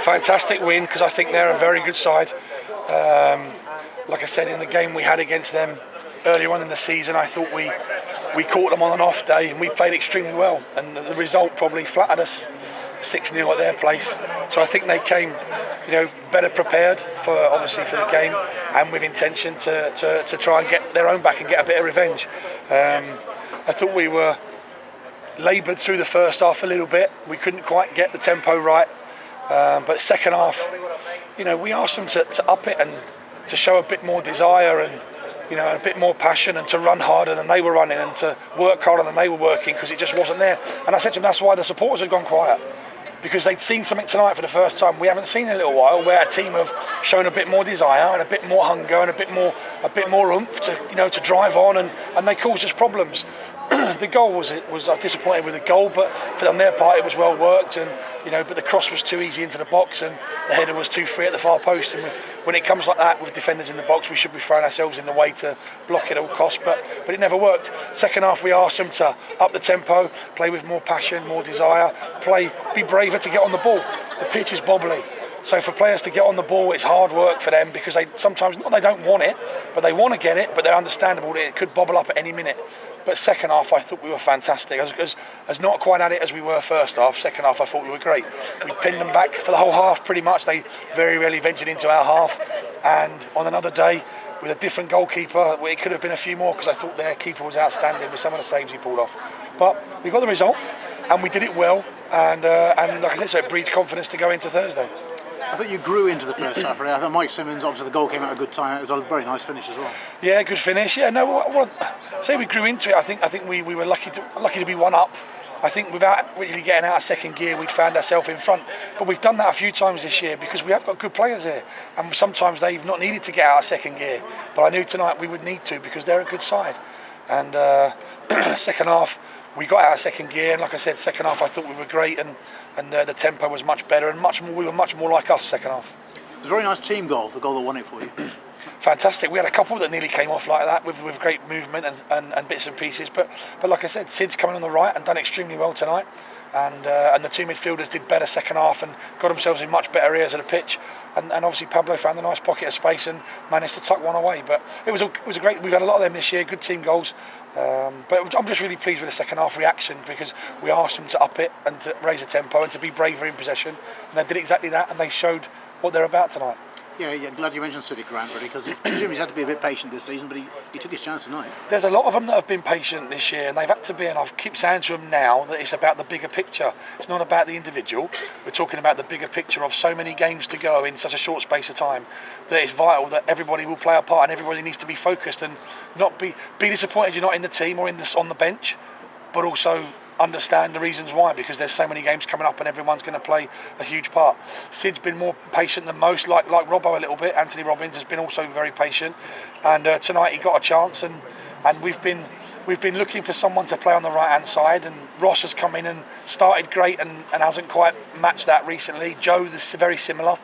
fantastic win because I think they're a very good side. Like I said, in the game we had against them earlier on in the season, I thought we caught them on an off day and we played extremely well, and the result probably flattered us 6-0 at their place. So I think they came, better prepared for the game and with intention to try and get their own back and get a bit of revenge. I thought we were laboured through the first half a little bit. We couldn't quite get the tempo right, but second half, we asked them to up it and to show a bit more desire and a bit more passion and to run harder than they were running and to work harder than they were working, because it just wasn't there. And I said to them, that's why the supporters had gone quiet, because they'd seen something tonight for the first time we haven't seen in a little while, where a team have shown a bit more desire and a bit more hunger and a bit more oomph to drive on, and they caused us problems. The goal was disappointed with the goal, but on their part it was well worked, and but the cross was too easy into the box and the header was too free at the far post. And when it comes like that with defenders in the box, we should be throwing ourselves in the way to block it at all costs. But it never worked. Second half we asked them to up the tempo, play with more passion, more desire, be braver to get on the ball. The pitch is bobbly. So for players to get on the ball, it's hard work for them, because they don't want it, but they want to get it, but they're understandable that it could bobble up at any minute. But second half, I thought we were fantastic. As not quite at it as we were first half. Second half, I thought we were great. We pinned them back for the whole half, pretty much. They very rarely ventured into our half. And on another day, with a different goalkeeper, it could have been a few more, because I thought their keeper was outstanding with some of the saves he pulled off. But we got the result, and we did it well. And like I said, so it breeds confidence to go into Thursday. I think you grew into the first half. I thought Mike Simmons, obviously the goal came out a good time. It was a very nice finish as well. Yeah, good finish. Yeah, no, say we grew into it. I think we were lucky to be one up. I think without really getting out of second gear, we'd found ourselves in front. But we've done that a few times this year, because we have got good players here, and sometimes they've not needed to get out of second gear. But I knew tonight we would need to, because they're a good side. And second half, we got out of second gear, and like I said, second half I thought we were great, and the tempo was much better, and we were much more like us second half. It was a very nice team goal, the goal that won it for you. Fantastic. We had a couple that nearly came off like that with great movement and bits and pieces, but like I said, Sid's coming on the right and done extremely well tonight, and the two midfielders did better second half and got themselves in much better areas of the pitch, and obviously Pablo found a nice pocket of space and managed to tuck one away. But it was a great. We've had a lot of them this year, good team goals. But I'm just really pleased with the second half reaction, because we asked them to up it and to raise the tempo and to be braver in possession, and they did exactly that, and they showed what they're about tonight. Yeah, glad you mentioned Cedric Grant, really, because presumably he's had to be a bit patient this season, but he took his chance tonight. There's a lot of them that have been patient this year, and they've had to be, and I keep saying to them now that it's about the bigger picture. It's not about the individual. We're talking about the bigger picture of so many games to go in such a short space of time, that it's vital that everybody will play a part and everybody needs to be focused and not be disappointed you're not in the team or on the bench, but also understand the reasons why, because there's so many games coming up and everyone's going to play a huge part. Sid's been more patient than most, like Robbo a little bit. Anthony Robbins has been also very patient, and tonight he got a chance, and we've been looking for someone to play on the right hand side, and Ross has come in and started great and hasn't quite matched that recently. Joe is very similar.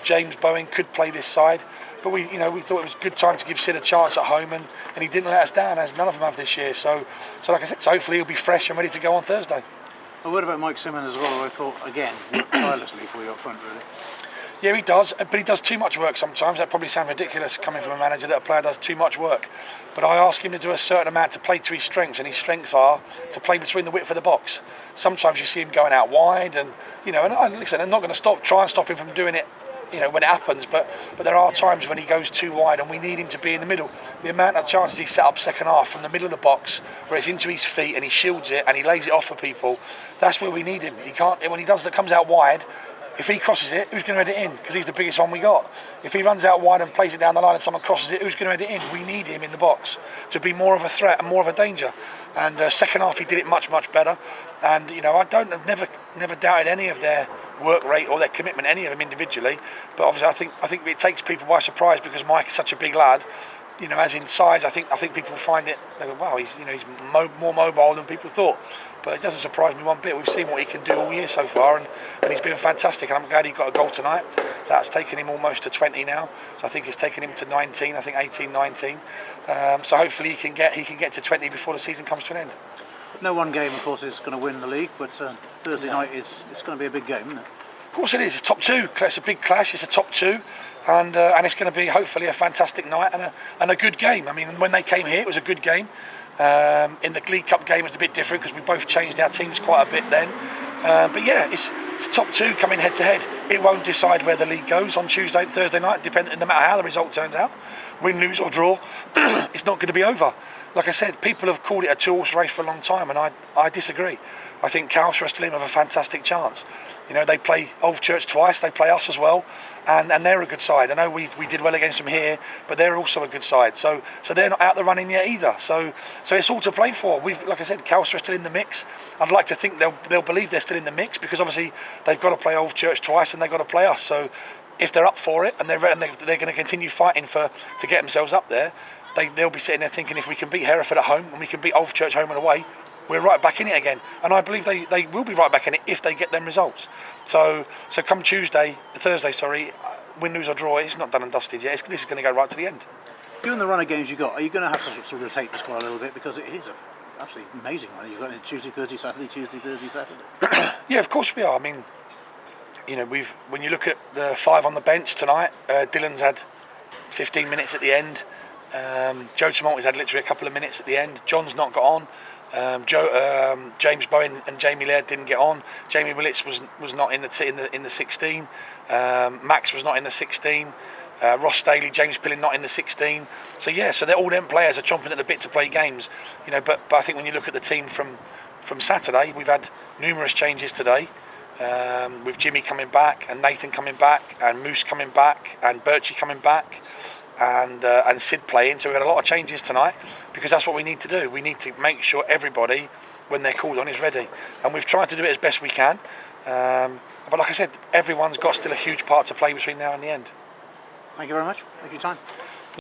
James Bowen could play this side, but we thought it was a good time to give Sid a chance at home, and he didn't let us down, as none of them have this year. So like I said, hopefully he'll be fresh and ready to go on Thursday. A word about Mike Simmons as well. I thought again worked tirelessly for you up front, really. Yeah, he does, but he does too much work sometimes. That probably sounds ridiculous coming from a manager, that a player does too much work. But I ask him to do a certain amount to play to his strengths, and his strengths are to play between the width of the box. Sometimes you see him going out wide, and listen, I'm not going to try and stop him from doing it, when it happens, but there are times when he goes too wide, and we need him to be in the middle. The amount of chances he set up second half from the middle of the box, where it's into his feet and he shields it and he lays it off for people, that's where we need him. He can't, when he does that, comes out wide, if he crosses it, who's going to head it in? Because he's the biggest one we got. If he runs out wide and plays it down the line and someone crosses it, who's going to head it in? We need him in the box to be more of a threat and more of a danger. And second half he did it much better. And I've never doubted any of their work rate or their commitment, any of them individually. But obviously I think it takes people by surprise, because Mike is such a big lad. As in size, I think people find it. They go, wow, he's more mobile than people thought. But it doesn't surprise me one bit. We've seen what he can do all year so far, and he's been fantastic. And I'm glad he got a goal tonight. That's taken him almost to 20 now. So I think it's taken him to 19. I think 18, 19. So hopefully he can get to 20 before the season comes to an end. No one game, of course, is going to win the league, but Thursday night it's going to be a big game, isn't it? Of course it is. It's top two. It's a big clash. It's a top two, and it's going to be hopefully a fantastic night and a good game. I mean, when they came here, it was a good game. In the League Cup game, it was a bit different because we both changed our teams quite a bit then. But yeah, it's top two coming head to head. It won't decide where the league goes on Tuesday, Thursday night, no matter how the result turns out. Win, lose or draw, it's not going to be over. Like I said, people have called it a two-horse race for a long time, and I disagree. I think Calshire are still in with a fantastic chance. You know, they play Old Church twice, they play us as well, and they're a good side. I know we did well against them here, but they're also a good side. So they're not out the running yet either. So it's all to play for. Like I said, Calshire are still in the mix. I'd like to think they'll believe they're still in the mix because obviously they've got to play Old Church twice and they've got to play us. So if they're up for it and they're going to continue fighting to get themselves up there, they'll be sitting there thinking if we can beat Hereford at home and we can beat Old Church home and away, we're right back in it again. And I believe they will be right back in it if they get them results. So come Thursday, win, lose or draw, it's not done and dusted yet. This is going to go right to the end. Given the run of games you got, are you going to have to sort of rotate the squad a little bit because it is a absolutely amazing one. You've got it Tuesday, Thursday, Saturday, Tuesday, Thursday, Saturday. Yeah, of course we are. I mean, you know, when you look at the 5 on the bench tonight, Dylan's had 15 minutes at the end. Joe Tumulty's had literally a couple of minutes at the end. John's not got on. James Bowen and Jamie Laird didn't get on. Jamie Willits was not in the 16. Max was not in the 16. Ross Staley, James Pillin not in the 16. So they're all them players are chomping at the bit to play games. You know, but I think when you look at the team from Saturday, we've had numerous changes today. With Jimmy coming back and Nathan coming back and Moose coming back and Birchie coming back and Sid playing. So we've had a lot of changes tonight because that's what we need to do. We need to make sure everybody, when they're called on, is ready. And we've tried to do it as best we can. But like I said, everyone's got still a huge part to play between now and the end. Thank you very much. Thank you for your time.